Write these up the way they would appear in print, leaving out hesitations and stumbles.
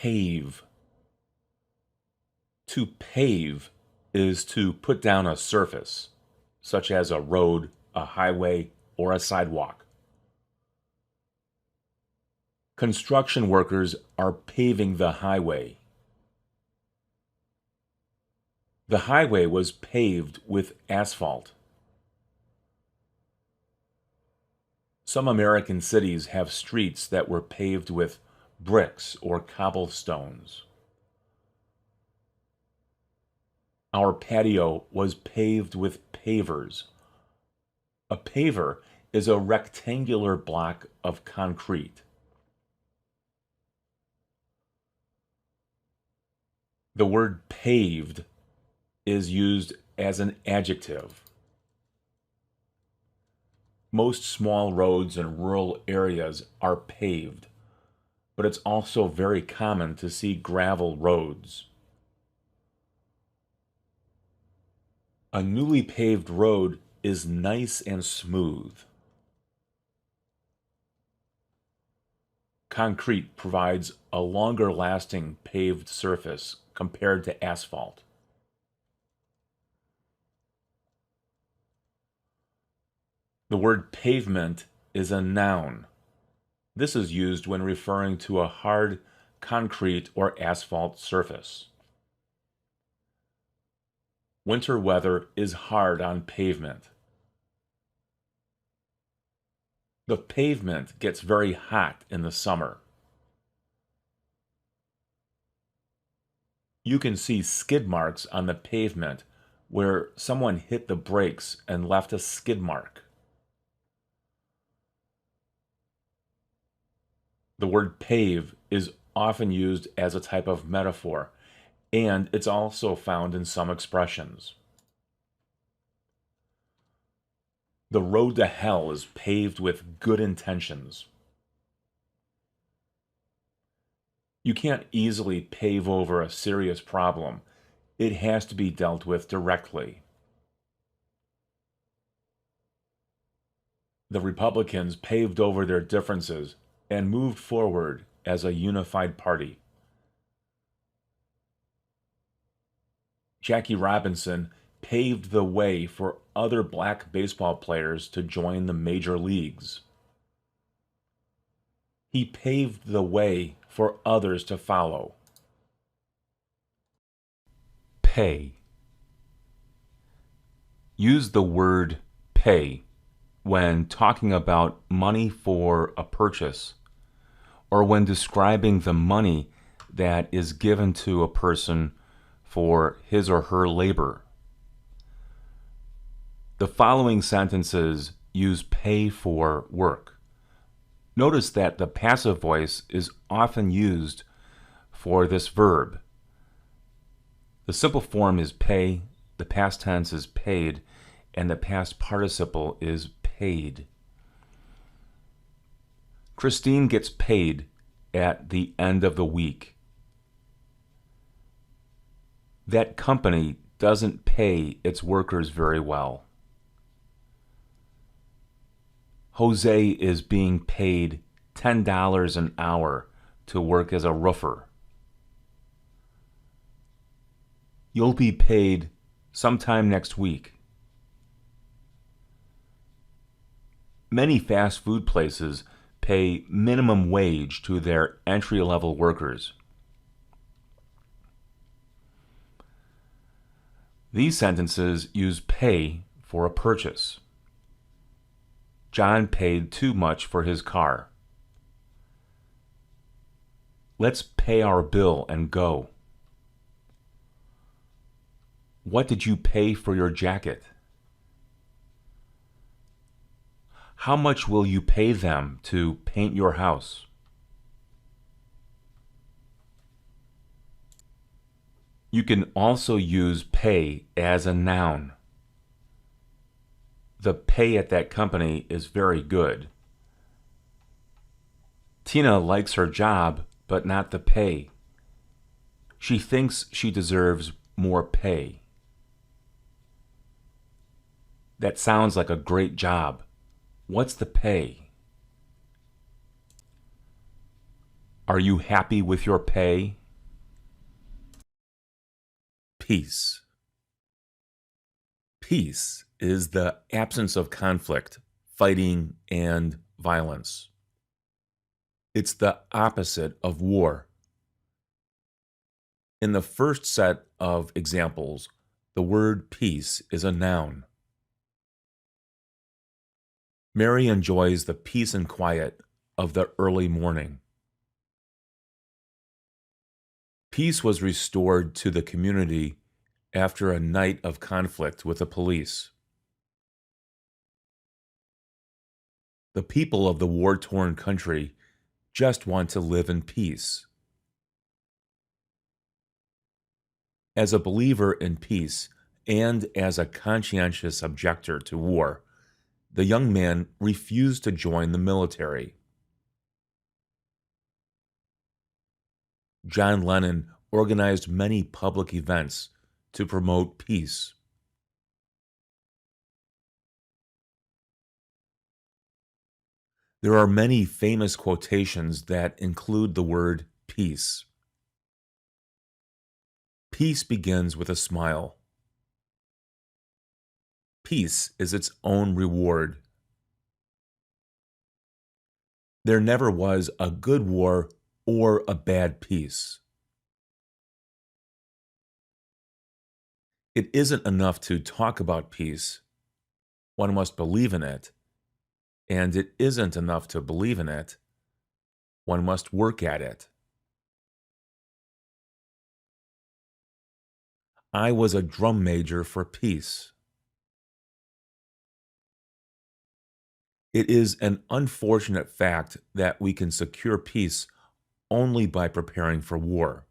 pave. To pave is to put down a surface, such as a road, a highway, or a sidewalk. Construction workers are paving the highway. The highway was paved with asphalt. Some American cities have streets that were paved with bricks or cobblestones. Our patio was paved with pavers. A paver is a rectangular block of concrete. The word paved is used as an adjective. Most small roads in rural areas are paved, but it's also very common to see gravel roads. A newly paved road is nice and smooth. Concrete provides a longer lasting paved surface compared to asphalt. The word pavement is a noun. This is used when referring to a hard concrete or asphalt surface. Winter weather is hard on pavement. The pavement gets very hot in the summer. You can see skid marks on the pavement where someone hit the brakes and left a skid mark. The word pave is often used as a type of metaphor, and it's also found in some expressions. The road to hell is paved with good intentions. You can't easily pave over a serious problem. It has to be dealt with directly. The Republicans paved over their differences and moved forward as a unified party. Jackie Robinson paved the way for other black baseball players to join the major leagues. He paved the way for others to follow. Pay. Use the word pay when talking about money for a purchase, or when describing the money that is given to a person for his or her labor. The following sentences use pay for work. Notice that the passive voice is often used for this verb. The simple form is pay, the past tense is paid, and the past participle is paid. Christine gets paid at the end of the week. That company doesn't pay its workers very well. Jose is being paid $10 an hour to work as a roofer. You'll be paid sometime next week. Many fast food places pay minimum wage to their entry-level workers. These sentences use pay for a purchase. John paid too much for his car. Let's pay our bill and go. What did you pay for your jacket? How much will you pay them to paint your house? You can also use pay as a noun. The pay at that company is very good. Tina likes her job, but not the pay. She thinks she deserves more pay. That sounds like a great job. What's the pay? Are you happy with your pay? Peace. Peace is the absence of conflict, fighting, and violence. It's the opposite of war. In the first set of examples, the word peace is a noun. Mary enjoys the peace and quiet of the early morning. Peace was restored to the community after a night of conflict with the police. The people of the war-torn country just want to live in peace. As a believer in peace and as a conscientious objector to war, the young man refused to join the military. John Lennon organized many public events to promote peace. There are many famous quotations that include the word peace. Peace begins with a smile. Peace is its own reward. There never was a good war or a bad peace. It isn't enough to talk about peace. One must believe in it. And it isn't enough to believe in it. One must work at it. I was a drum major for peace. It is an unfortunate fact that we can secure peace only by preparing for war.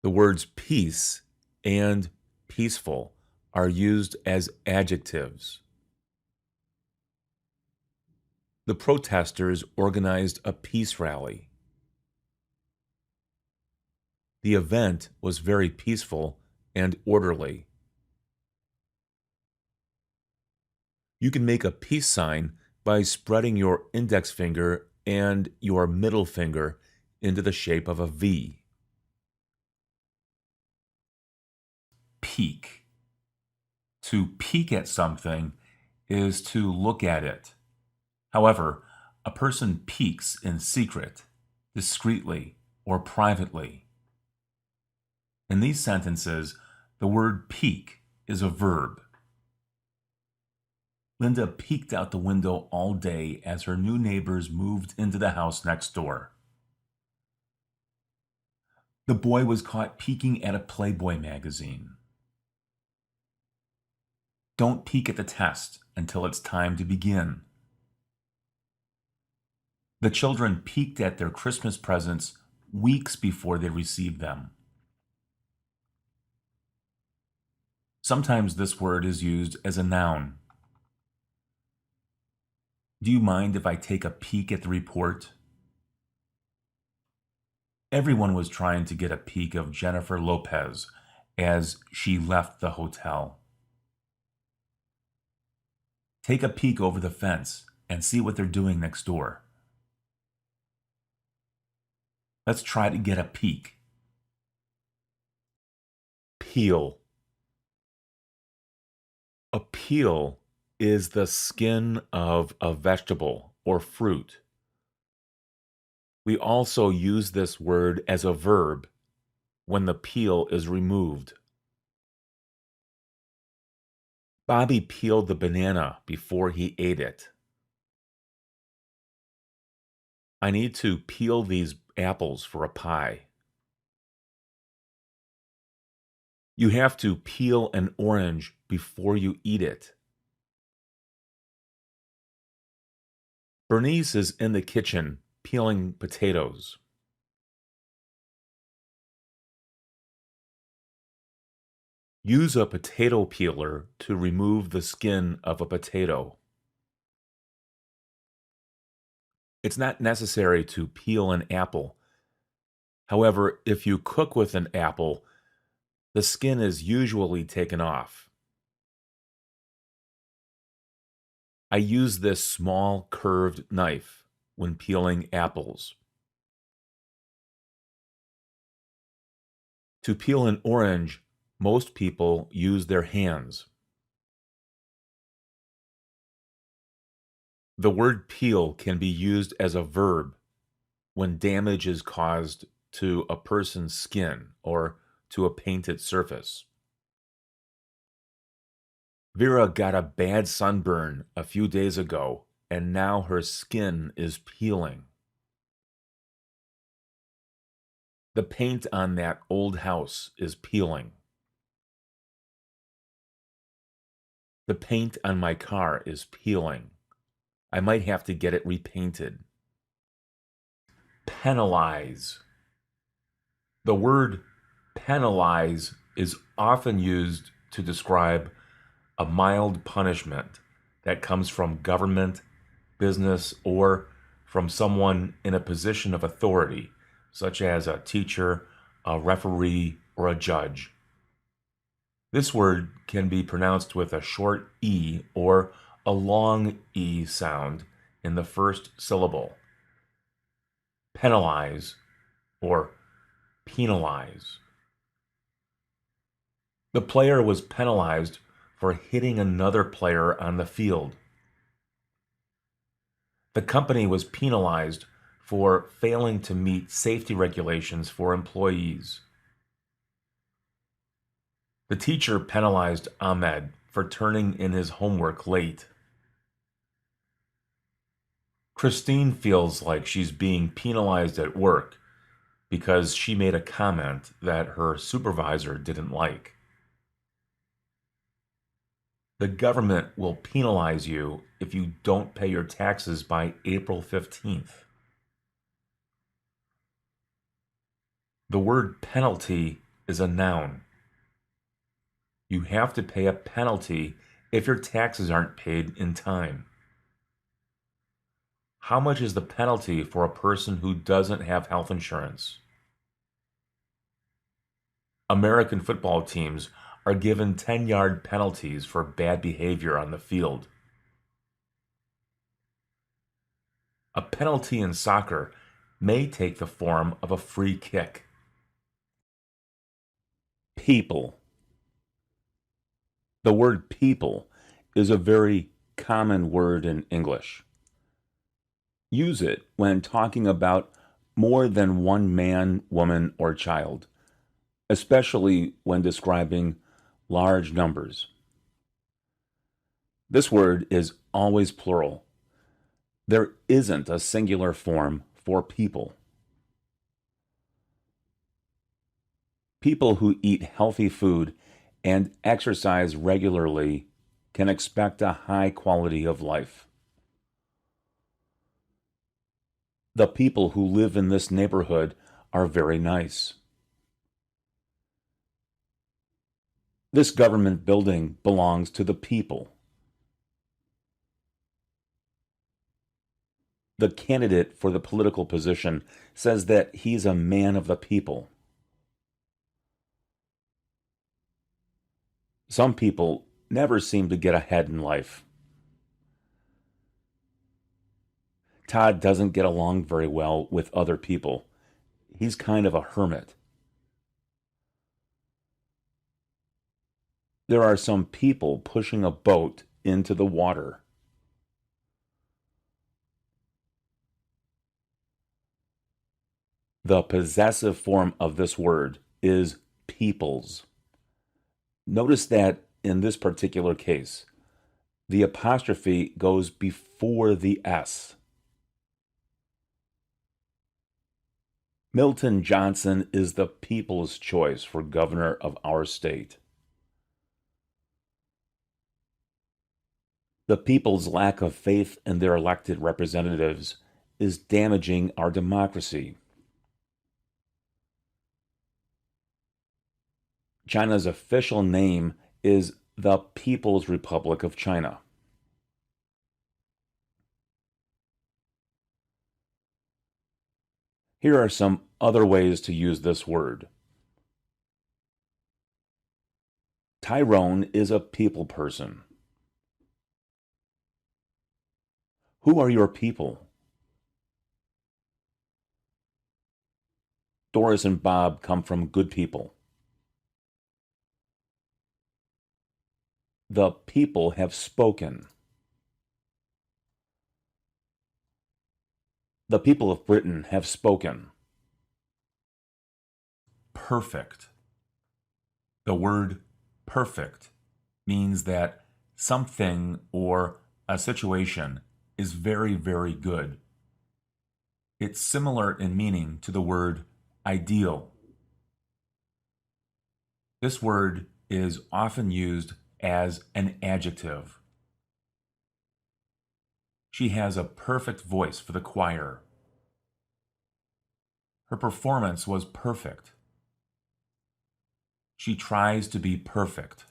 The words peace and peaceful are used as adjectives. The protesters organized a peace rally. The event was very peaceful and orderly. You can make a peace sign by spreading your index finger and your middle finger into the shape of a V. Peek. To peek at something is to look at it. However, a person peeks in secret, discreetly, or privately. In these sentences, the word peek is a verb. Linda peeked out the window all day as her new neighbors moved into the house next door. The boy was caught peeking at a Playboy magazine. Don't peek at the test until it's time to begin. The children peeked at their Christmas presents weeks before they received them. Sometimes this word is used as a noun. Do you mind if I take a peek at the report? Everyone was trying to get a peek of Jennifer Lopez as she left the hotel. Take a peek over the fence and see what they're doing next door. Let's try to get a peek. Peel. A peel is the skin of a vegetable or fruit. We also use this word as a verb when the peel is removed. Bobby peeled the banana before he ate it. I need to peel these apples for a pie. You have to peel an orange before you eat it. Bernice is in the kitchen peeling potatoes. Use a potato peeler to remove the skin of a potato. It's not necessary to peel an apple. However, if you cook with an apple, the skin is usually taken off. I use this small curved knife when peeling apples. To peel an orange, most people use their hands. The word peel can be used as a verb when damage is caused to a person's skin or to a painted surface. Vera got a bad sunburn a few days ago, and now her skin is peeling. The paint on that old house is peeling. The paint on my car is peeling. I might have to get it repainted. Penalize. The word penalize is often used to describe a mild punishment that comes from government, business, or from someone in a position of authority, such as a teacher, a referee, or a judge. This word can be pronounced with a short E or a long E sound in the first syllable. Penalize or penalize. The player was penalized for hitting another player on the field. The company was penalized for failing to meet safety regulations for employees. The teacher penalized Ahmed for turning in his homework late. Christine feels like she's being penalized at work because she made a comment that her supervisor didn't like. The government will penalize you if you don't pay your taxes by April 15th. The word penalty is a noun. You have to pay a penalty if your taxes aren't paid in time. How much is the penalty for a person who doesn't have health insurance? American football teams are given 10-yard penalties for bad behavior on the field. A penalty in soccer may take the form of a free kick. People. The word people is a very common word in English. Use it when talking about more than one man, woman, or child, especially when describing large numbers. This word is always plural. There isn't a singular form for people. People who eat healthy food and exercise regularly can expect a high quality of life. The people who live in this neighborhood are very nice. This government building belongs to the people. The candidate for the political position says that he's a man of the people. Some people never seem to get ahead in life. Todd doesn't get along very well with other people. He's kind of a hermit. There are some people pushing a boat into the water. The possessive form of this word is peoples. Notice that in this particular case, the apostrophe goes before the S. Milton Johnson is the people's choice for governor of our state. The people's lack of faith in their elected representatives is damaging our democracy. China's official name is the People's Republic of China. Here are some other ways to use this word. Tyrone is a people person. Who are your people? Doris and Bob come from good people. The people have spoken. The people of Britain have spoken. Perfect. The word perfect means that something or a situation is very, very good. It's similar in meaning to the word ideal. This word is often used as an adjective. She has a perfect voice for the choir. Her performance was perfect. She tries to be perfect.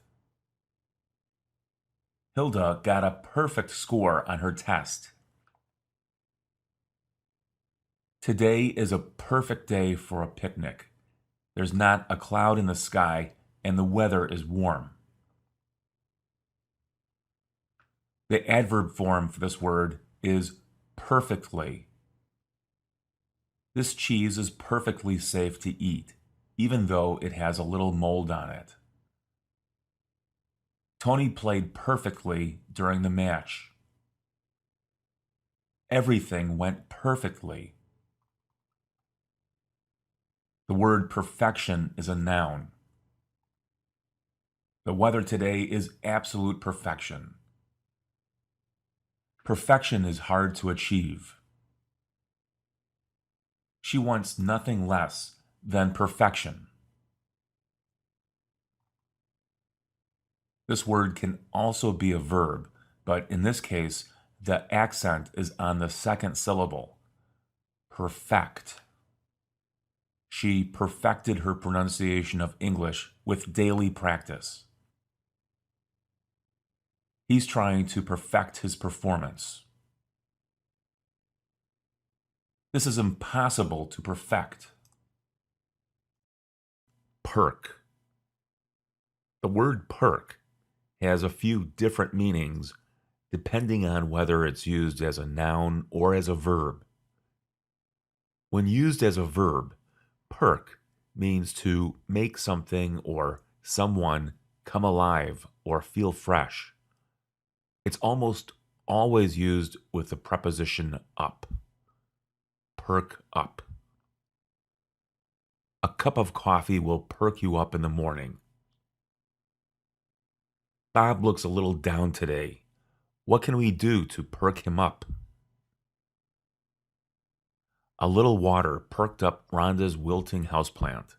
Hilda got a perfect score on her test. Today is a perfect day for a picnic. There's not a cloud in the sky and the weather is warm. The adverb form for this word is perfectly. This cheese is perfectly safe to eat, even though it has a little mold on it. Tony played perfectly during the match. Everything went perfectly. The word perfection is a noun. The weather today is absolute perfection. Perfection is hard to achieve. She wants nothing less than perfection. This word can also be a verb, but in this case, the accent is on the second syllable. Perfect. She perfected her pronunciation of English with daily practice. He's trying to perfect his performance. This is impossible to perfect. Perk. The word perk has a few different meanings depending on whether it's used as a noun or as a verb. When used as a verb, perk means to make something or someone come alive or feel fresh. It's almost always used with the preposition up. Perk up. A cup of coffee will perk you up in the morning. Bob looks a little down today. What can we do to perk him up? A little water perked up Rhonda's wilting houseplant.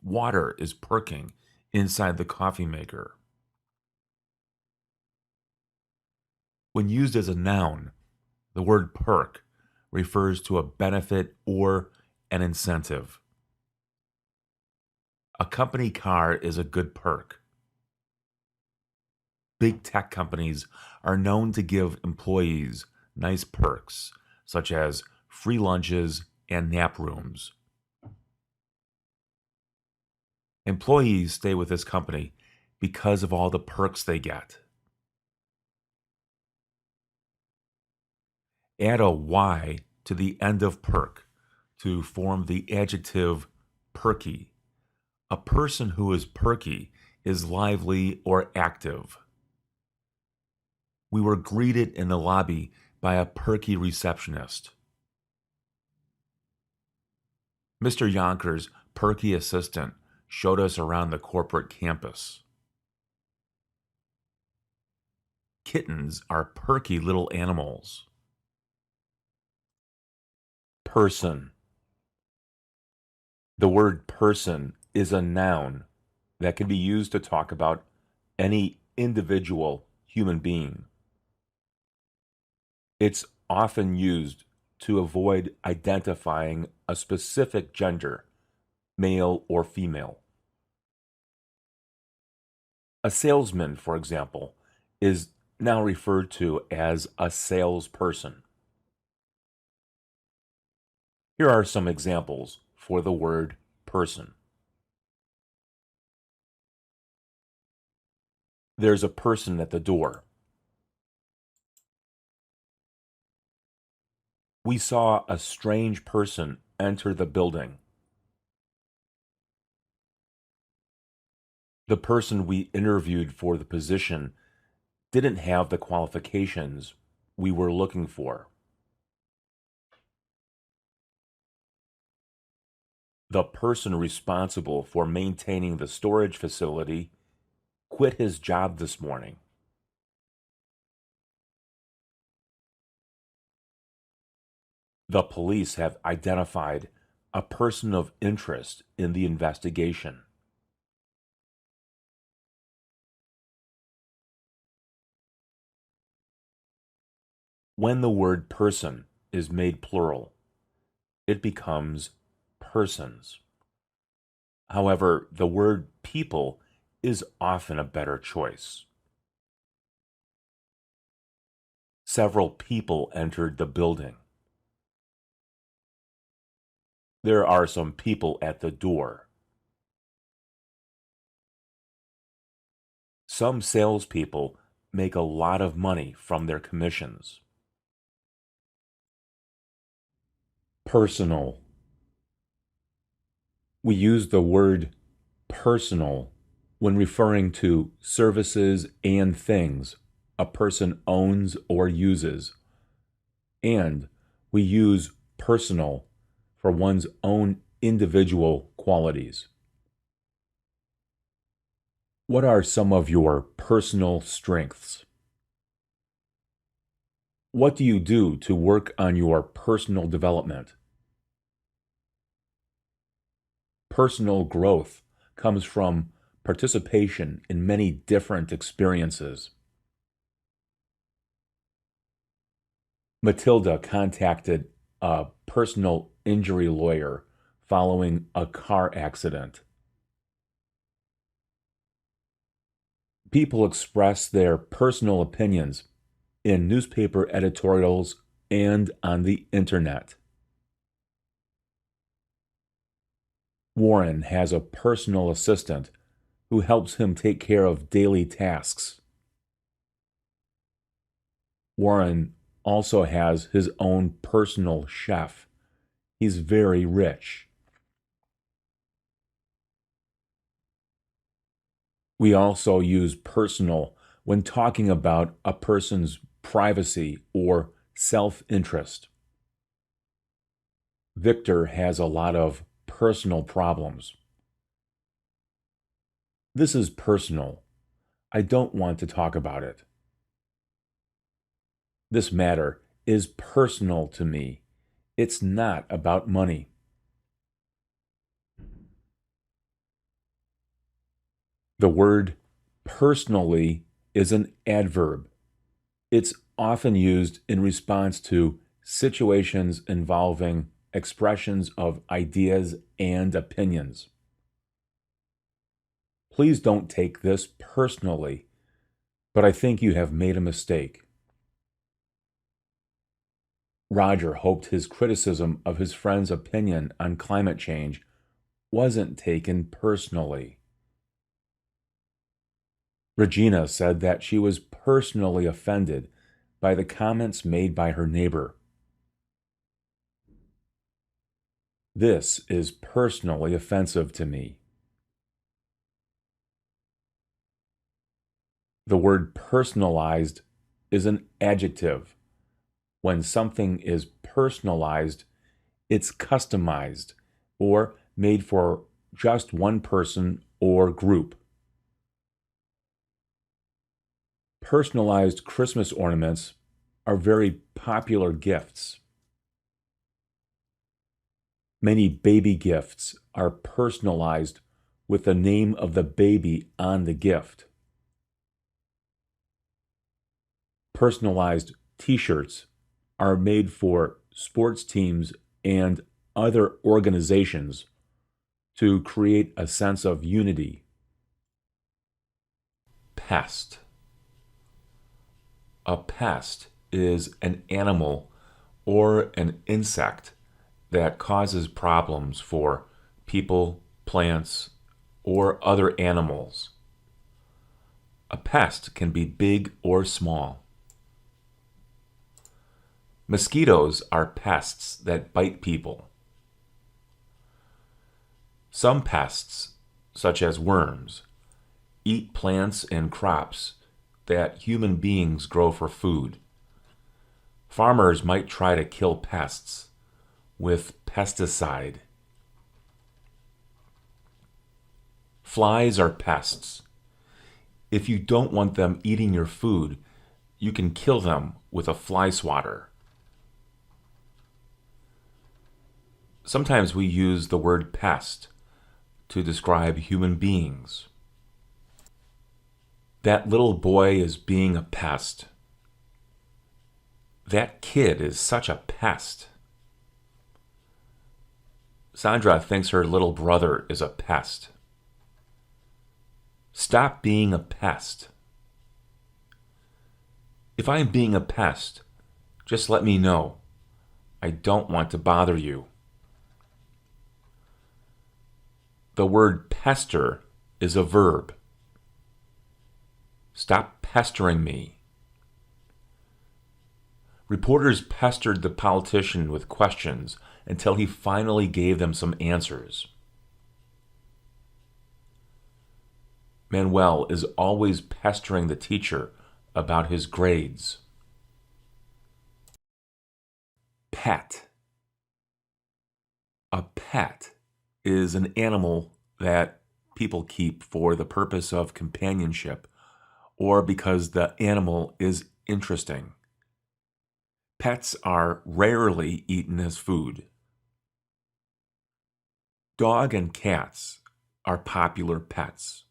Water is perking inside the coffee maker. When used as a noun, the word perk refers to a benefit or an incentive. A company car is a good perk. Big tech companies are known to give employees nice perks, such as free lunches and nap rooms. Employees stay with this company because of all the perks they get. Add a Y to the end of perk to form the adjective perky. A person who is perky is lively or active. We were greeted in the lobby by a perky receptionist. Mr. Yonkers' perky assistant showed us around the corporate campus. Kittens are perky little animals. Person. The word person is a noun that can be used to talk about any individual human being. It's often used to avoid identifying a specific gender, male or female. A salesman, for example, is now referred to as a salesperson. Here are some examples for the word person. There's a person at the door. We saw a strange person enter the building. The person we interviewed for the position didn't have the qualifications we were looking for. The person responsible for maintaining the storage facility quit his job this morning. The police have identified a person of interest in the investigation. When the word person is made plural, it becomes persons. However, the word people is often a better choice. Several people entered the building. There are some people at the door. Some salespeople make a lot of money from their commissions. Personal. We use the word personal when referring to services and things a person owns or uses, and we use personal for one's own individual qualities. What are some of your personal strengths? What do you do to work on your personal development? Personal growth comes from participation in many different experiences. Matilda contacted a personal injury lawyer following a car accident. People express their personal opinions in newspaper editorials and on the internet. Warren has a personal assistant who helps him take care of daily tasks. Warren also has his own personal chef. He's very rich. We also use personal when talking about a person's privacy or self-interest. Victor has a lot of personal problems. This is personal. I don't want to talk about it. This matter is personal to me. It's not about money. The word personally is an adverb. It's often used in response to situations involving expressions of ideas and opinions. Please don't take this personally, but I think you have made a mistake. Roger hoped his criticism of his friend's opinion on climate change wasn't taken personally. Regina said that she was personally offended by the comments made by her neighbor. This is personally offensive to me. The word personalized is an adjective. When something is personalized, it's customized or made for just one person or group. Personalized Christmas ornaments are very popular gifts. Many baby gifts are personalized with the name of the baby on the gift. Personalized t-shirts are made for sports teams and other organizations to create a sense of unity. Pest. A pest is an animal or an insect that causes problems for people, plants, or other animals. A pest can be big or small. Mosquitoes are pests that bite people. Some pests, such as worms, eat plants and crops that human beings grow for food. Farmers might try to kill pests with pesticide. Flies are pests. If you don't want them eating your food, you can kill them with a fly swatter. Sometimes we use the word pest to describe human beings. That little boy is being a pest. That kid is such a pest. Sandra thinks her little brother is a pest. Stop being a pest. If I am being a pest, just let me know. I don't want to bother you. The word pester is a verb. Stop pestering me. Reporters pestered the politician with questions until he finally gave them some answers. Manuel is always pestering the teacher about his grades. Pet. A pet is an animal that people keep for the purpose of companionship or because the animal is interesting. Pets are rarely eaten as food. Dog and cats are popular pets.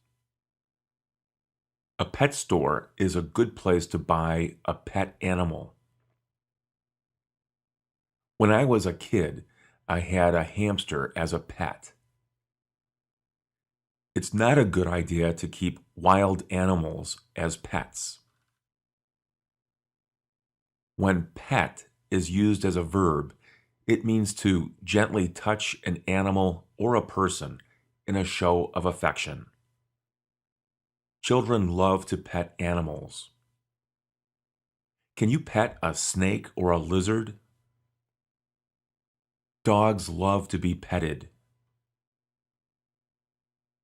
A pet store is a good place to buy a pet animal. When I was a kid, I had a hamster as a pet. It's not a good idea to keep wild animals as pets. When pet is used as a verb, it means to gently touch an animal or a person in a show of affection. Children love to pet animals. Can you pet a snake or a lizard? Dogs love to be petted.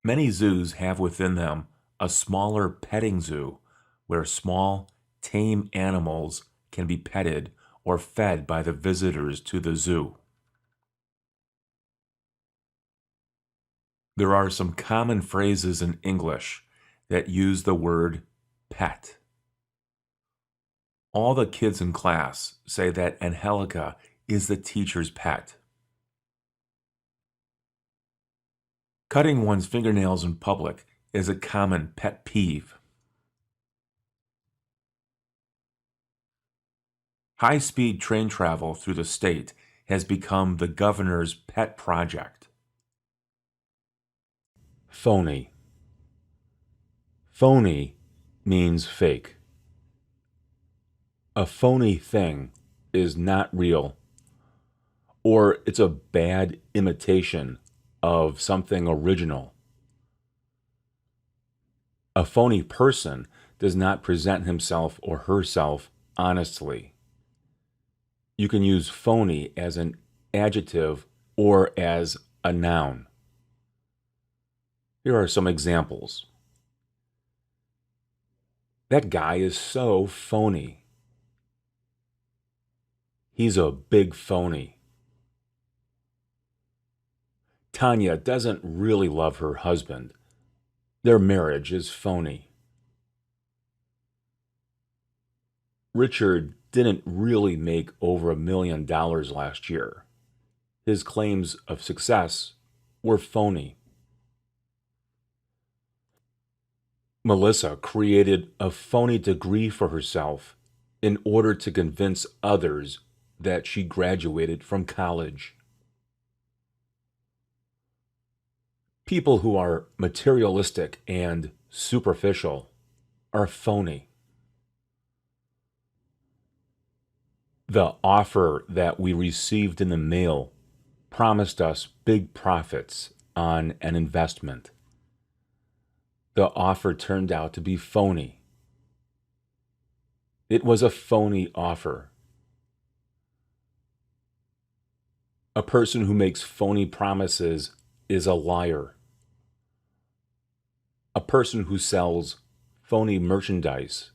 Many zoos have within them a smaller petting zoo where small, tame animals can be petted or fed by the visitors to the zoo. There are some common phrases in English that use the word pet. All the kids in class say that Angelica is the teacher's pet. Cutting one's fingernails in public is a common pet peeve. High-speed train travel through the state has become the governor's pet project. Phony. Phony means fake. A phony thing is not real, or it's a bad imitation of something original. A phony person does not present himself or herself honestly. You can use phony as an adjective or as a noun. Here are some examples. That guy is so phony. He's a big phony. Tanya doesn't really love her husband. Their marriage is phony. Richard didn't really make over $1 million last year. His claims of success were phony. Melissa created a phony degree for herself in order to convince others that she graduated from college. People who are materialistic and superficial are phony. The offer that we received in the mail promised us big profits on an investment. The offer turned out to be phony. It was a phony offer. A person who makes phony promises is a liar. A person who sells phony merchandise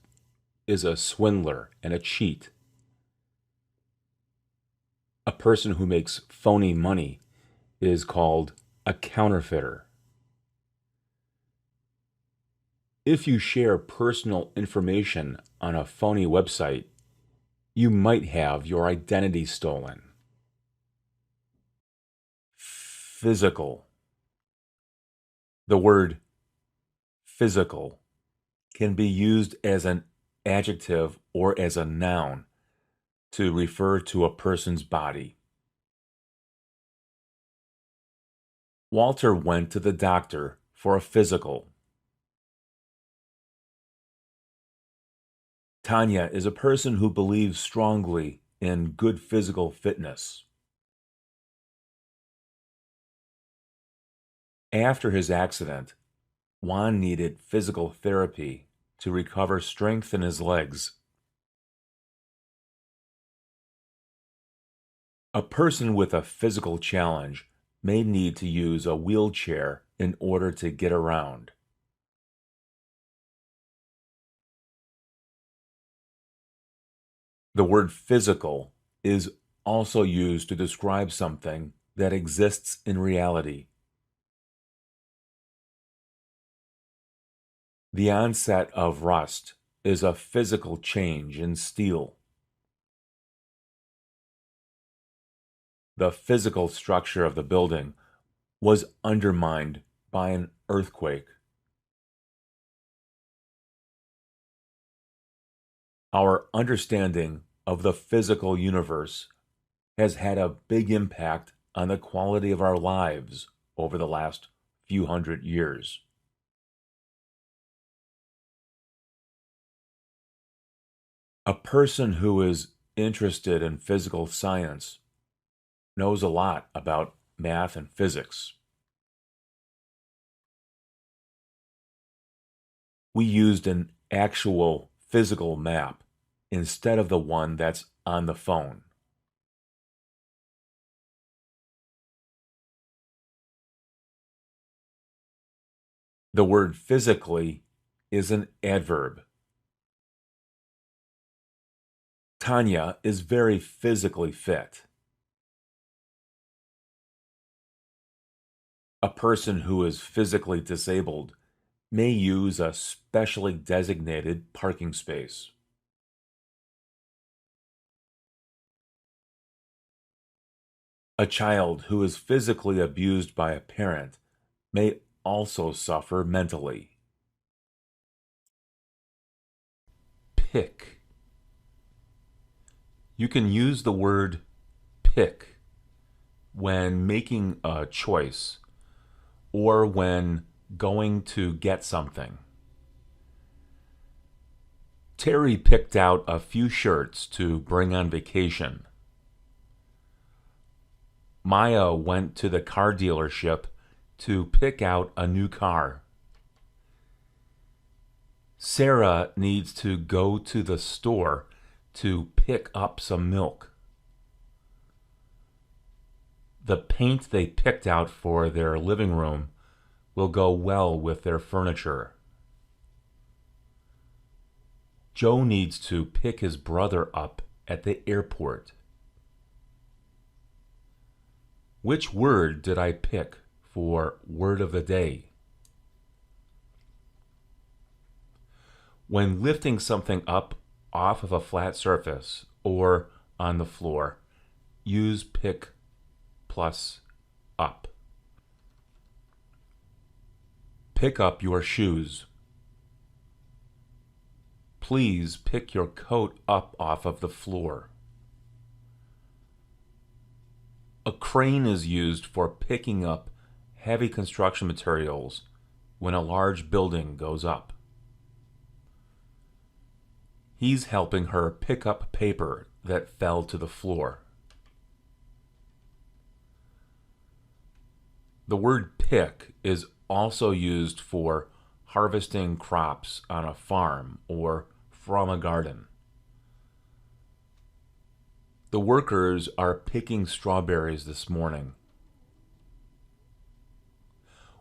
is a swindler and a cheat. A person who makes phony money is called a counterfeiter. If you share personal information on a phony website, you might have your identity stolen. Physical. The word physical can be used as an adjective or as a noun to refer to a person's body. Walter went to the doctor for a physical. Tanya is a person who believes strongly in good physical fitness. After his accident, Juan needed physical therapy to recover strength in his legs. A person with a physical challenge may need to use a wheelchair in order to get around. The word physical is also used to describe something that exists in reality. The onset of rust is a physical change in steel. The physical structure of the building was undermined by an earthquake. Our understanding of the physical universe has had a big impact on the quality of our lives over the last few hundred years. A person who is interested in physical science knows a lot about math and physics. We used an actual physical map instead of the one that's on the phone. The word physically is an adverb. Tanya is very physically fit. A person who is physically disabled may use a specially designated parking space. A child who is physically abused by a parent may also suffer mentally. Pick. You can use the word pick when making a choice or when going to get something. Terry picked out a few shirts to bring on vacation. Maya went to the car dealership to pick out a new car. Sarah needs to go to the store to pick up some milk. The paint they picked out for their living room will go well with their furniture. Joe needs to pick his brother up at the airport. Which word did I pick for word of the day? When lifting something up off of a flat surface or on the floor, use pick plus up. Pick up your shoes. Please pick your coat up off of the floor. A crane is used for picking up heavy construction materials when a large building goes up. He's helping her pick up paper that fell to the floor. The word pick is also used for harvesting crops on a farm or from a garden. The workers are picking strawberries this morning.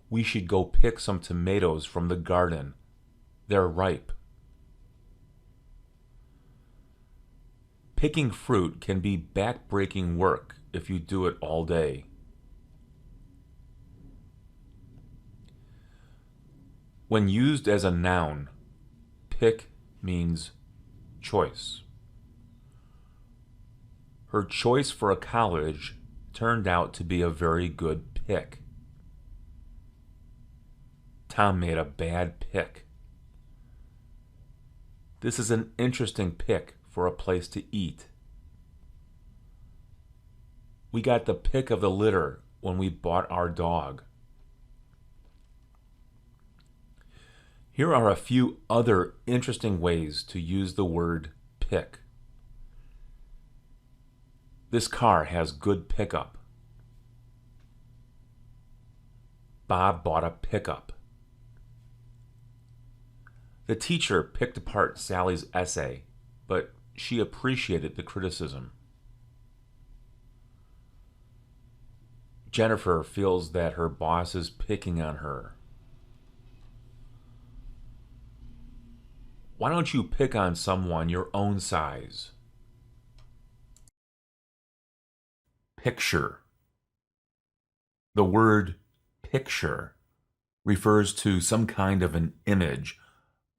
We should go pick some tomatoes from the garden. They're ripe. Picking fruit can be back-breaking work if you do it all day. When used as a noun, pick means choice. Her choice for a college turned out to be a very good pick. Tom made a bad pick. This is an interesting pick for a place to eat. We got the pick of the litter when we bought our dog. Here are a few other interesting ways to use the word pick. This car has good pickup. Bob bought a pickup. The teacher picked apart Sally's essay, but she appreciated the criticism. Jennifer feels that her boss is picking on her. Why don't you pick on someone your own size? Picture. The word picture refers to some kind of an image,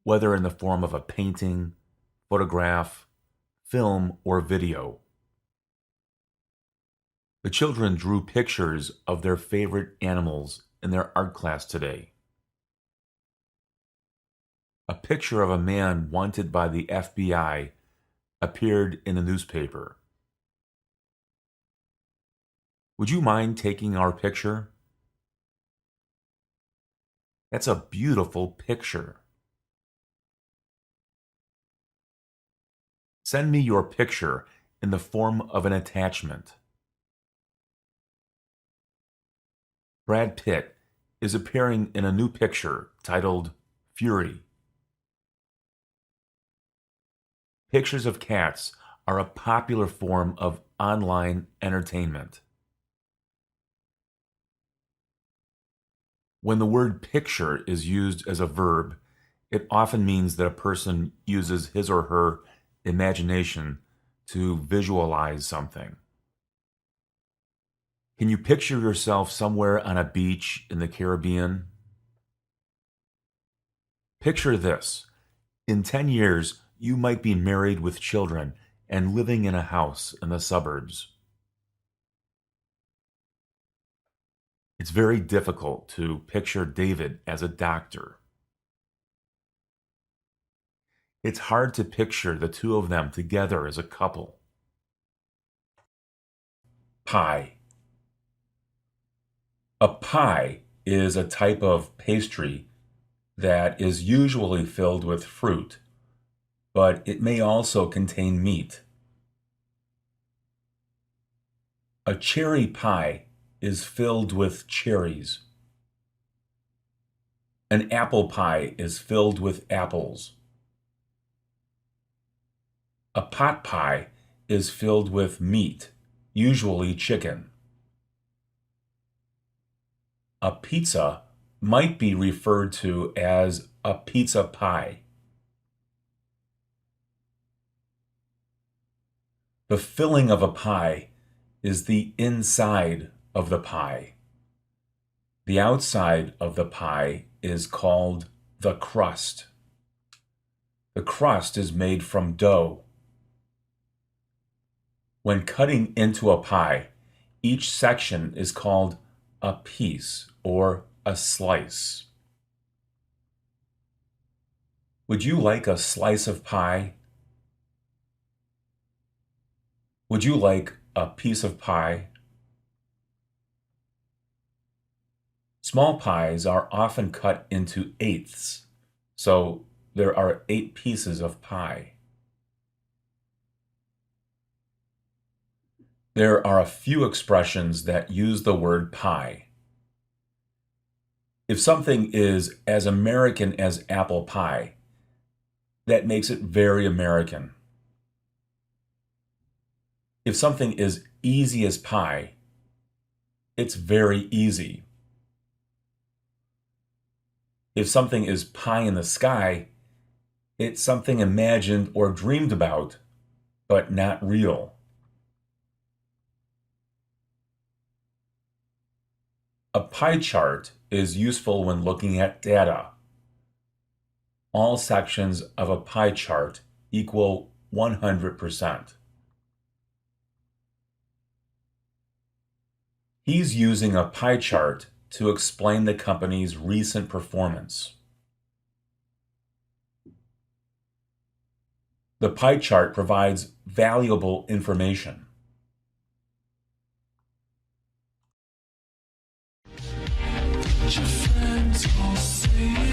whether in the form of a painting, photograph, film, or video. The children drew pictures of their favorite animals in their art class today. A picture of a man wanted by the FBI appeared in the newspaper. Would you mind taking our picture? That's a beautiful picture. Send me your picture in the form of an attachment. Brad Pitt is appearing in a new picture titled Fury. Pictures of cats are a popular form of online entertainment. When the word picture is used as a verb, it often means that a person uses his or her imagination to visualize something. Can you picture yourself somewhere on a beach in the Caribbean? Picture this. In 10 years, you might be married with children and living in a house in the suburbs. It's very difficult to picture David as a doctor. It's hard to picture the two of them together as a couple. Pie. A pie is a type of pastry that is usually filled with fruit, but it may also contain meat. A cherry pie is filled with cherries. An apple pie is filled with apples. A pot pie is filled with meat, usually chicken. A pizza might be referred to as a pizza pie. The filling of a pie is the inside of the pie. The outside of the pie is called the crust. The crust is made from dough. When cutting into a pie, each section is called a piece or a slice. Would you like a slice of pie? Would you like a piece of pie? Small pies are often cut into eighths, so there are 8 pieces of pie. There are a few expressions that use the word pie. If something is as American as apple pie, that makes it very American. If something is easy as pie, it's very easy. If something is pie in the sky, it's something imagined or dreamed about, but not real. A pie chart is useful when looking at data. All sections of a pie chart equal 100%. He's using a pie chart to explain the company's recent performance. The pie chart provides valuable information. Your friends all say